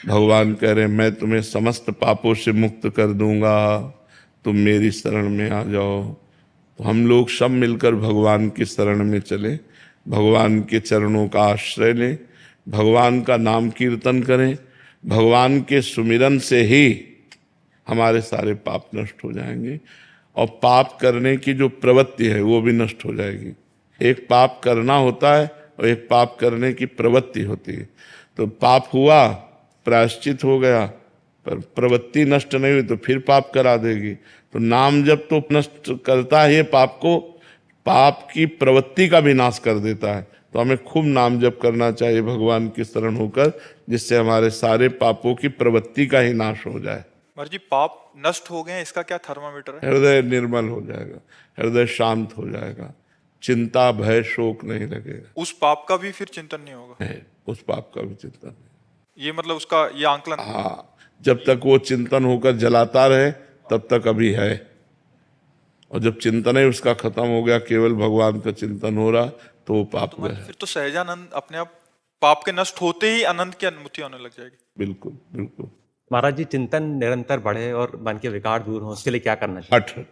भगवान कह रहे हैं मैं तुम्हें समस्त पापों से मुक्त कर दूंगा, तुम मेरी शरण में आ जाओ। तो हम लोग सब मिलकर भगवान की शरण में चले, भगवान के चरणों का आश्रय लें, भगवान का नाम कीर्तन करें। भगवान के सुमिरन से ही हमारे सारे पाप नष्ट हो जाएंगे और पाप करने की जो प्रवृत्ति है वो भी नष्ट हो जाएगी। एक पाप करना होता है और एक पाप करने की प्रवृत्ति होती है। तो पाप हुआ, प्रायश्चित हो गया, पर प्रवृत्ति नष्ट नहीं हुई तो फिर पाप करा देगी। तो नाम जब तो नष्ट करता है पाप को, पाप की प्रवृत्ति का भी नाश कर देता है। तो हमें खूब नाम जप करना चाहिए भगवान की शरण होकर, जिससे हमारे सारे पापों की प्रवृत्ति का ही नाश हो जाए। महाराज जी, पाप नष्ट हो गए, इसका क्या थर्मामीटर है? हृदय निर्मल हो जाएगा, हृदय शांत हो जाएगा, चिंता भय शोक नहीं लगेगा। उस पाप का भी फिर चिंतन नहीं होगा? है, उस पाप का भी चिंतन नहीं। ये मतलब उसका ये आंकलन। हाँ, जब तक वो चिंतन होकर जलाता रहे तब तक अभी है, और जब चिंतन ही उसका खत्म हो गया, केवल भगवान का चिंतन हो रहा, तो वो पाप गया। फिर तो सहजानंद अपने आप पाप के नष्ट होते ही आनंद की अनुभूति होने लग जाएगी। बिल्कुल बिल्कुल। महाराज जी, चिंतन निरंतर बढ़े और मन के विकार दूर हो, उसके लिए क्या करना चाहिए? हठ